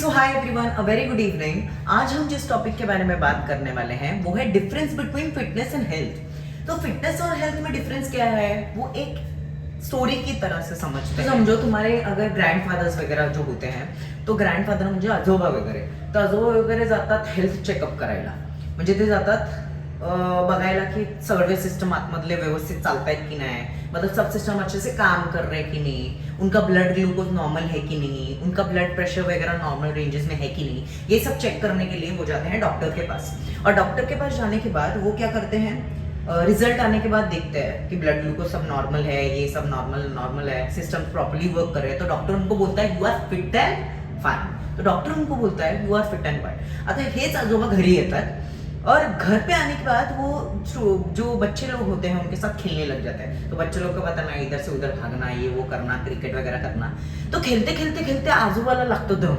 So hi everyone, a very good evening. आज हम जिस टॉपिक के बारे में बात करने वाले हैं वो है difference between fitness and health. तो फिटनेस और हेल्थ में डिफरेंस क्या है वो एक स्टोरी की तरह से समझते हैं। समझो तुम्हारे अगर ग्रँडफादर्स वगैरे जो होते हैं तो ग्रँडफादर म्हणजे आजोबा वगैरे, तर आजोबा वगैरे जातात हेल्थ चेकअप करायला, म्हणजे ते जातात बघायला की सगळे सिस्टम आतमधले व्यवस्थित चालतायत की नाही, मतलब सब सिस्टम अच्छे से काम कर रहे हैं कि नहीं, उनका ब्लड ग्लूकोज नॉर्मल है कि नहीं, उनका ब्लड प्रेशर वगैरह नॉर्मल रेंजेस में है कि नहीं, ये सब चेक करने के लिए वो जाते हैं डॉक्टर के पास। और डॉक्टर के पास जाने के बाद वो क्या करते हैं, रिजल्ट आने के बाद देखते हैं कि ब्लड ग्लूकोज सब नॉर्मल है, ये सब नॉर्मल है, सिस्टम प्रॉपर्ली वर्क कर रहे हैं, तो डॉक्टर उनको बोलता है you are fit and fine. तो डॉक्टर उनको बोलता है you are fit and fine. आता हेच आजोबा घरी येतात और घर पे आने के बाद वो जो बच्चे लोग होते हैं उनके साथ खेलने लग जाते हैं। तो बच्चे लोग को पता नहीं, इधर से उधर भागना, ये वो करना, क्रिकेट वगैरह करना। तो खेलते खेलते खेलते आजूबाला लागतो दम,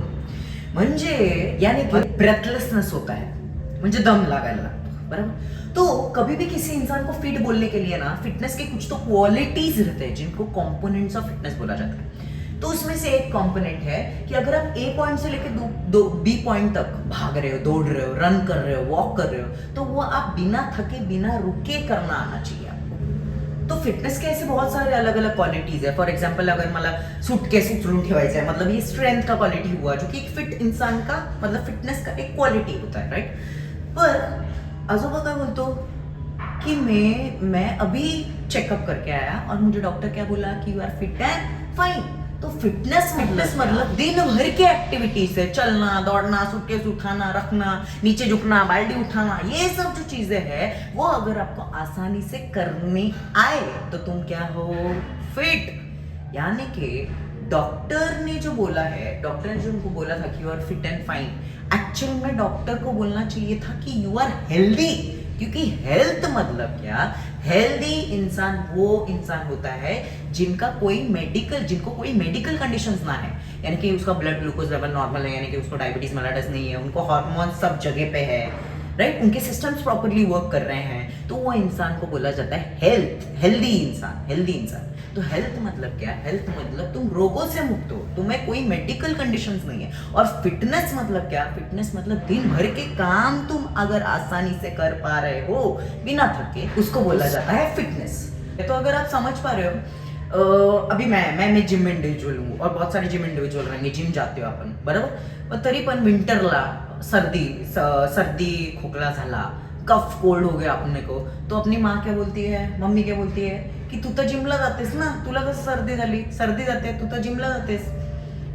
म्हणजे यानी कि ब्रेथलेसनेस होता है, म्हणजे दम लागायला लागतो, बराबर। तो कभी भी किसी इंसान को फिट बोलने के लिए ना फिटनेस के कुछ तो क्वालिटीज रहते हैं जिनको कंपोनेंट्स ऑफ फिटनेस बोला जाता है। तो उसमें से एक कंपोनेंट है कि अगर आप ए पॉइंट से लेकर बी पॉइंट तक भाग रहे हो, दौड़ रहे हो, रन कर रहे हो, वॉक कर रहे हो, तो वो आप बिना थके बिना रुके करना आना चाहिए आपको। तो फिटनेस के ऐसे बहुत सारे अलग अलग क्वालिटीज है। फॉर एग्जाम्पल अगर मला सूटकेस उचलून ठेवायचं है, मतलब ये स्ट्रेंथ का क्वालिटी हुआ, जो कि एक फिट इंसान का मतलब फिटनेस का एक क्वालिटी होता है, राइट। पर आजोबा क्या बोलतो कि मैं अभी चेकअप करके आया और मुझे डॉक्टर क्या बोला कि you are fit and fine. तो फिटनेस मतलब दिन भर की एक्टिविटीज है, चलना, दौड़ना, सूटकेस उठाना, रखना, नीचे झुकना, बाल्टी उठाना, ये सब जो चीजें हैं वो अगर आपको आसानी से करनी आए तो तुम क्या हो, फिट। यानी कि डॉक्टर ने जो बोला है, डॉक्टर ने जो उनको बोला था कि you are fit and fine, actual में डॉक्टर को बोलना चाहिए था कि यू आर हेल्दी। क्योंकि हेल्थ मतलब क्या, हेल्दी इंसान वो इंसान होता है जिनको कोई मेडिकल कंडीशंस ना है, यानी कि उसका ब्लड ग्लूकोज लेवल नॉर्मल है, यानी कि उसको डायबिटीज मेलाइटिस नहीं है, उनको हार्मोन सब जगह पे है, राइट, उनके सिस्टम्स प्रॉपर्ली वर्क कर रहे हैं, तो वो इंसान को बोला जाता है हेल्दी इंसान। तो हेल्थ मतलब क्या, हेल्थ मतलब तुम रोगों से मुक्त हो, तुम्हें कोई मेडिकल कंडीशंस नहीं है। और फिटनेस मतलब क्या, फिटनेस मतलब दिन भर के काम तुम अगर आसानी से कर पा रहे हो बिना थके, उसको बोला जाता है फिटनेस। तो अगर आप समझ पा रहे हो, अभी मैं जिम इंडिव्हिज्युअल हूँ और बहुत सारे जिम इंडिव्हिज्युअल रहेंगे, जिम जाते हो आपण, बरोबर। पण तरी पण विंटरला सर्दी खोकला झाला, कफ कोल्ड हो गया अपने को, तो अपनी माँ क्या बोलती है, मम्मी क्या बोलती है कि तू तर जिमला जातेस ना, तुला कसं सर्दी झाली, सर्दी जाते तू तर जिमला जातेस।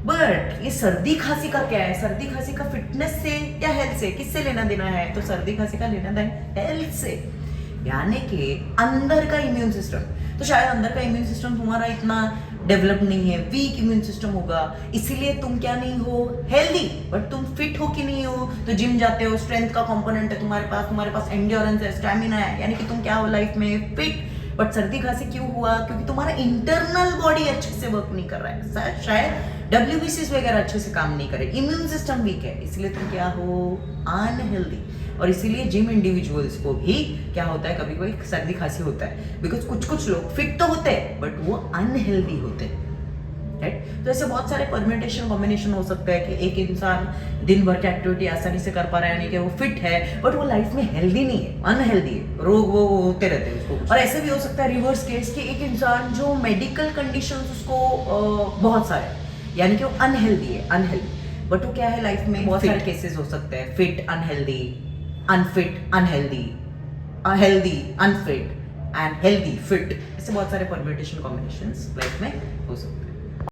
बट ये सर्दी खांसी का क्या है, सर्दी खांसी का फिटनेस से या हेल्थ से किससे लेना देना है, तो सर्दी खांसी का लेना देना हेल्थ से, यानी कि अंदर का इम्यून सिस्टम। तो शायद अंदर का इम्यून सिस्टम तुम्हारा इतना डेवलप नहीं है, वीक इम्यून सिस्टम होगा, इसीलिए तुम क्या नहीं हो, हेल्दी। बट तुम फिट हो कि नहीं हो, तो जिम जाते हो, स्ट्रेंथ का कंपोनेंट है तुम्हारे पास एंड्योरेंस है, स्टैमिना है, यानी कि तुम क्या हो लाइफ में, फिट। बट सर्दी खांसी क्यों हुआ, क्योंकि तुम्हारा इंटरनल बॉडी अच्छे से वर्क नहीं कर रहा है, शायद WBCs वगैरह अच्छे से काम नहीं करे, इम्यून सिस्टम वीक है, इसलिए तुम क्या हो, अनहेल्दी। और इसीलिए जिम इंडिविजुअल्स को भी क्या होता है, कभी कभी सर्दी खांसी होता है, बिकॉज कुछ लोग फिट तो होते हैं बट वो अनहेल्दी होते हैं, राइट। तो ऐसे बहुत सारे परम्यूटेशन कॉम्बिनेशन हो सकते हैं कि एक इंसान दिन भर की एक्टिविटी आसानी से कर पा रहा है, यानी कि वो फिट है बट वो लाइफ में हेल्दी नहीं है, अनहेल्दी है, रोग वो होते रहते हैं उसको। और ऐसे भी हो सकता है रिवर्स केस कि एक इंसान जो मेडिकल कंडीशंस उसको बहुत सारे, यानी कि वो अनहेल्दी बट वो क्या है लाइफ में, बहुत सारे केसेस हो सकते हैं, fit unhealthy, unfit unhealthy, healthy unfit and healthy fit, ऐसे बहुत सारे परम्यूटेशन कॉम्बिनेशंस लाइफ में हो सकते हैं।